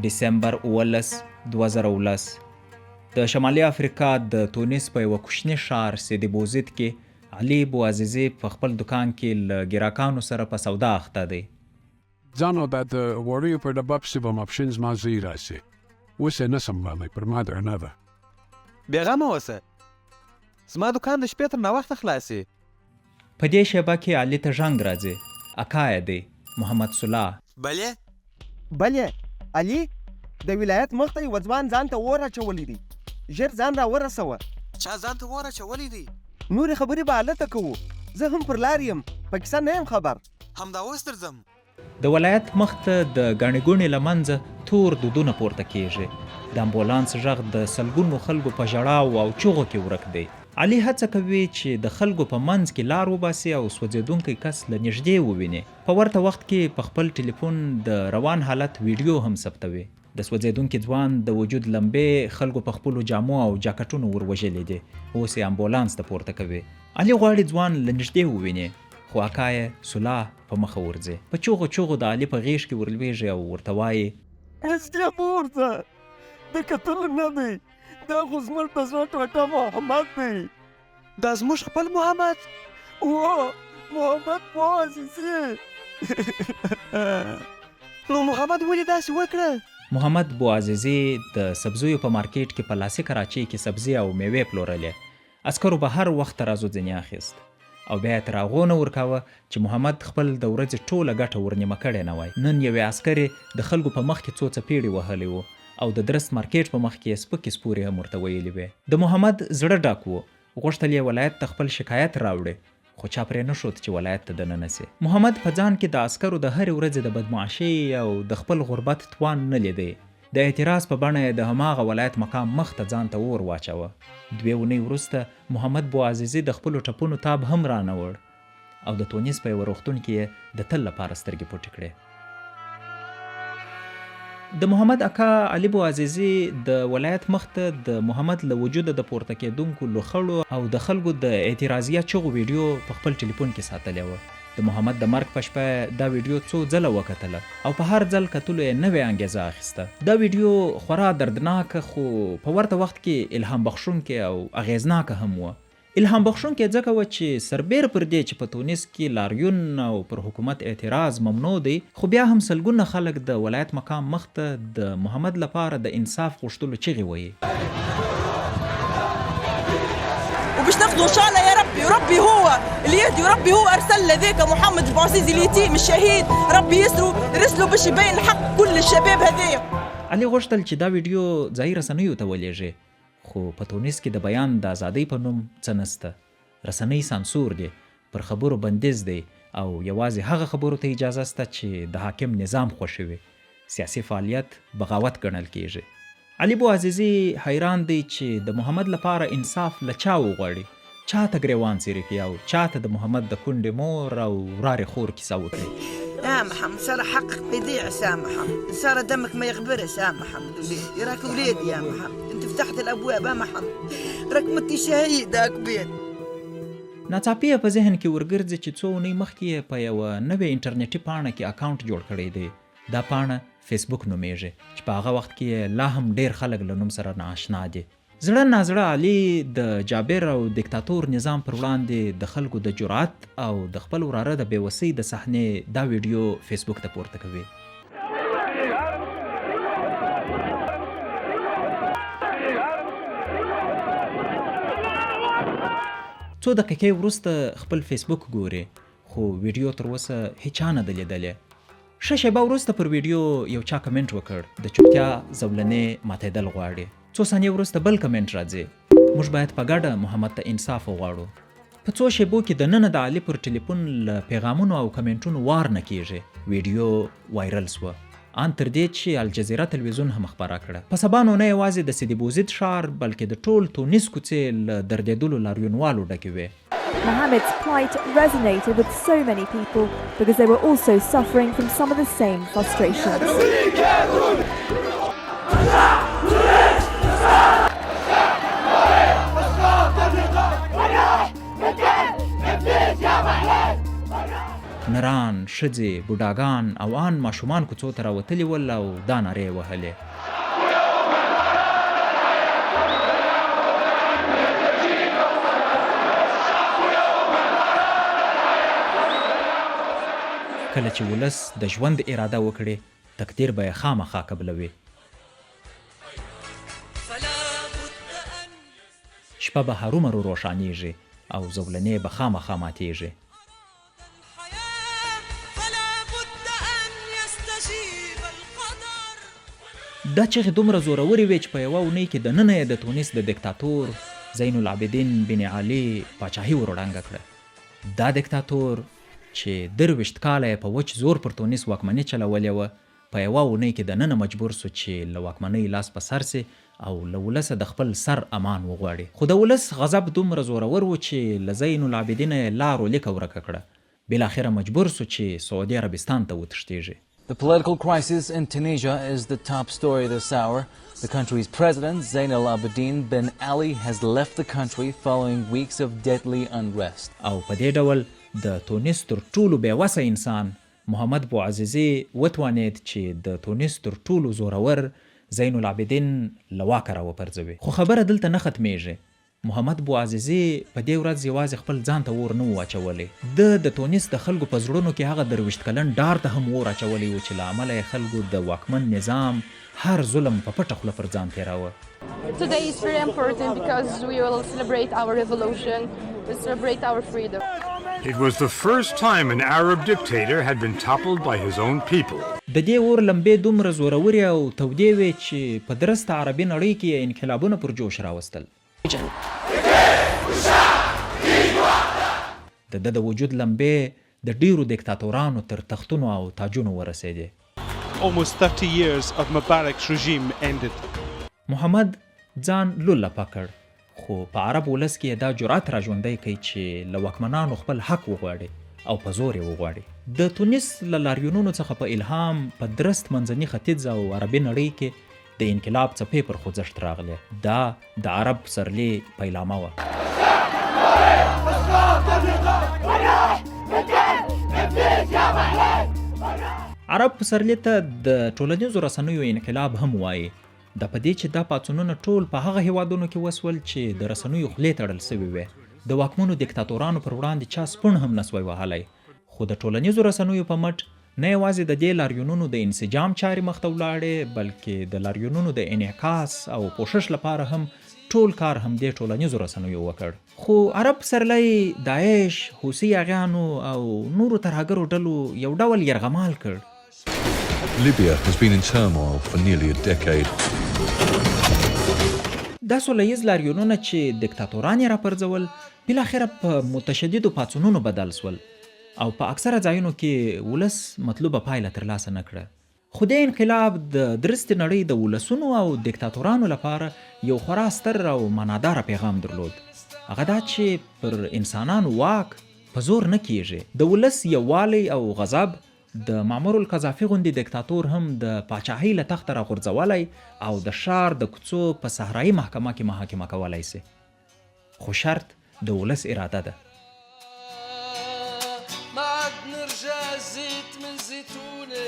ډسمبر 19 2010 د شمالي افریقا د تونس په یوه کوچني ښار سیدي بوزید کې علي بوعزیزي په خپل دکان کې له ګراکانو سره په سودا اخته دی. ځانو دا د وړیو په ډبه پسې به ماپښین زما زوی راسي. اوس یې نسم رانی پر ما درنه ده. بېغمه اوسه، زما دکان د شپې تر ناوخته خلاصي. په دې شیبه کې علي ته زنګ راځي. اکا یې دی محمد صلاح. بلې علي، د ولایت مخ ته یوه ځوان ځان ته اور اچولی دی. ژر ځان را ورسوه. چا ځان ته اور اچولی دی؟ نورې خبرې به هلته کوو. زه هم پر لار یم، په کیسه نه یم خبر. همدا اوس درځم. د ولایت مخ ته د ګڼې ګوڼې له منځه تور دودونه پورته کیږي. د امبولانس غږ د سلګونو خلکو په ژړاو او چغو کې ورک دی. علي هڅه کوي چې د خلکو په منځ کې لار وباسي او سوځېدونکی کس له نږدې وویني. په ورته وخت کې په خپل ټلیفون د روان حالت ویډیو هم ثبتوي. د سوځېدونکي ځوان د وجود لمبې خلکو په خپلو جامو او جاکټونو وروژلې دي. اوس یې امبولانس ته پورته کوي. علي غواړي ځوان له نږدې وویني، خو اکا یې صلاح په مخه ورځي. په چغو چغو د علي په غیږ کې ورلویږي او ورته وایي هسې مه ورځه، د کتلو نه دی. دا خو زموږ د زړه ټوټه محمد دی. دا زموږ خپل محمد؟ محمد بوعزیزي. نو محمد ولې داسې وکړه؟ محمد بوعزیزي د سبزیو په مارکیټ کې په لاسي کراچۍ کې سبزي او میوې پلورلې. عسکرو به هر وخت ترازو ځینې اخیست او بیا یې تر هغو نه ورکاوه چې محمد خپل د ورځې ټوله ګټه ورنیمه کړې نه وای. نن یوې عسکرې د خلکو په مخ کې څو څپېړې وهلې وو او د درست مارکیټ په مخ کې یې سپکې سپورې هم ورته ویلې وې. د محمد زړه ډک و، غوښتل یې ولایت ته خپل شکایت راوړي، خو چا پرې نه ښود چې ولایت ته دننه سي. محمد په ځان کې د عسکرو د هرې ورځې د بدمعاشۍ او د خپل غربت توان نه لیدی. د اعتراض په بڼه یې د هماغه ولایت مقام مخ ته ځان ته اور واچوه. 2 اونۍ وروسته محمد بوعزیزي د خپلو ټپونو تاب هم رانوړ او د تونس په یوه روغتون کې یې د تل لپاره سترګې پټې کړې. د محمد اکا علي بوعزیزي د ولایت مخ ته د محمد له وجوده د پورته کېدونکو لوخړو او د خلکو د اعتراضیه چغو ویډیو په خپل ټلیفون کې ساتلې وه. د محمد د مرګ په شپه دا ویډیو څو ځله وکتله او په هر ځل کتلو یې نوې انګیزه اخیسته. دا ویډیو خورا دردناکه خو په ورته وخت کې الهام بخښونکې او اغیزناکه هم وه. الهام بخښونکې ځکه وه چې سربیر پر دې چې په تونس کې لاریون او پر حکومت اعتراض ممنوع دی، خو بیا هم سلګونه خلک د ولایت مقام مخ ته د محمد لپاره د انصاف غوښتلو چغې وهي. وباش ناخذوا ان شاء الله يا ربي، وربي هو اللي يهدي، وربي هو ارسل لذاك محمد البوعزيزي اليتيم الشهيد، ربي يرسلوا باش يبين الحق كل الشباب هذايا. علي غوښتل چې دا ویډیو ځایي رسنیو ته ولېږي، خو په تونس کې د بیان د ازادۍ په نوم څه نسته. رسنۍ سانسور دي، پر خبرو بندیز دی او یوازې هغه خبرو ته اجازه سته چې د حاکم نظام خوښوي. سیاسي فعالیت بغاوت ګڼل کیږي. علي بوعزیزي حیران دی چې د محمد لپاره انصاف له چا وغواړي، چاته ګریوان څیرې کړي او چاته د محمد د کونډې مور او ورارې خور کیسه وکړي. يا محمد صار حقك بيضيع سامحم، صار دمك ما يغبر سامحم. وليدي راك وليدي يا محمد، انت فتحت الابواب يا محمد، راك متي شهيد يا كبير. ناڅاپي په ذهن کې ورګرځي چې څو اونۍ مخکې په یوه نوې انټرنیټي پاڼه کې اکاونټ جوړ کړی دی. دا پاڼه فیسبوک نومیږي چې په هغه وخت کې لا هم ډیر خلک له نوم سره نااشنا دي. زړه نازړه علي د جابر او دیکتاتور نظام پر وړاندې د خلکو د جرأت او د خپل وراره د بېوسۍ د صحنې دا ویډیو فیسبوک ته پورته کوي. څو دقیقې وروسته خپل فیسبوک ګوري، خو ویډیو تر اوسه هیچا نه ده لیدلې. ښه شیبه وروسته پر ویډیو یو چا کمنټ وکړ، د چوپتیا زولنې ماتېدل غواړي. څو ثانیې وروسته بل کمنټ راځي، موږ باید په ګډه محمد ته انصاف وغواړو. په څو شیبو کې د ننه د علي پر ټلیفون له پیغامونو او کمنټونو وار نه کیږي. ویډیو وایرل سوه، ان تر دې چې الجزیره تلویزیون هم خبره کړه. په سبا نو نه یوازې د سیدي بوزید ښار بلکې د ټول تونس کوڅې له دردېدلو لاریونوالو ډکې وې. Mohammed's plight resonated with so many people because they were also suffering from some of the same frustrations. نران، ښځې، بوډاګان او ان ماشومان کوڅو ته راوتلي ول او دا نارې یې وهلې. کله چې ولس د ژوند اراده وکړي، تقدیر به یې خامخا قبلوي. شپه به هرومرو روښانیږي او زولنې به خامخا ماتیږي. دا چغې دومره زورورې وې چې په یوه اونۍ کې دننه یې د تونس د دیکتاتور زین العابدین بن علي پاچاهي ورړنګه کړه. دا دیکتاتور چې 23 کاله یې په وچ زور پر تونس واکمني چلولې وه، په یوه اونۍ کې دننه مجبور سو چې له واکمنۍ لاس په سر سي او له ولسه د خپل سر امان وغواړي. خو د ولس غضب دومره زورور و چې له زین العابدین یې لار و لیکه ورکه کړه. بالاخره مجبور سو چې سعودي عربستان ته وتښتېږي. The political crisis in Tunisia is the top story this hour. The country's president, Zain al-Abidine Ben Ali, has left the country following weeks of deadly unrest. او په دې ډول د تونس تر ټولو بېوسه انسان محمد بوعزیزي وتوانید چې د تونس تر ټولو زورور زین العابدین له واکه راوپرځوي. خو خبره دلته نه ختمیږي. محمد بوعزیزي په دې ورځ یوازې خپل ځان ته اور نه و اچولی. د تونس د خلکو په زړونو کې هغه 23 کلن ډار ته هم اور اچولی و چې له امله یې خلکو د واکمن نظام هر ظلم په پټه خوله پر ځان تېراوه. Today is very important because we will celebrate our revolution, we celebrate our freedom. It was the first time an Arab dictator had been toppled by his own people. د دې اور لمبې دومره زورورې او تودې وې چې په درسته عربي نړۍ کې یې انقلابونه پر جوش راوستل. د ده د وجود لمبې د ډیرو دیکتاتورانو تر تختونو او تاجونو ورسېدې. Almost 30 years of Mubarak's regime ended. محمد ځان لوله پکړ، خو په عرب ولس کې دا جرأت را ژوندی کوي چې له واکمنانو خپل حق وغواړي او په زور یې وغواړي. د تونس له لاریونونو څخه په الهام په درست منځني ختیځ او عربي نړۍ کې د انقلاب څپې پر خوځښت راغلې. دا د عرب پسرلي پیلامه وه. عرب پسرلي ته د ټولنیزو رسنیو انقلاب هم وایي. د په دې چې دا پاڅونونه ټول په هغه هیوادونو کې وسول چې د رسنیو خولې تړل سوي وې. د واکمنو دیکتاتورانو پر وړاندې چا سپون هم نسوی وهلی. خو د ټولنیزو رسنیو په مټ نه یوازې د دې لاریونونو د انسجام چارې مخته ولاړې، بلکې د لاریونونو د انعکاس او پوښښ لپاره هم ټول کار هم دې ټولنیزو رسنیو وکړ. خو عرب پسرلی داعش، حوثي یاغیانو او نورو ترهګرو ډلو یو ډول یرغمال کړ. Libya has been in turmoil for nearly a decade. دا سوله ییز لاریونونه چې دیکتاتوران یې راپرځول بالاخره په متشددو پاڅونونو بدل سول او په اکثره ځایونو کې ولس مطلوبه پایله ترلاسه نه کړه. خو دې انقلاب د درستې نړۍ د ولسونو او دیکتاتورانو لپاره یو خورا ستر او معناداره پیغام درلود. هغه دا چې پر انسانانو واک په زور نه کیږي. د ولس یووالی او غضب د معمر القذافي غوندې دیکتاتور هم د پاچاهۍ له تخته راغورځولی او د ښار د کوڅو په صحرایي محکمه کې محاکمه کولی سي. خو شرط د ولس اراده ده. ما عاد نرجع زيت من زيتونه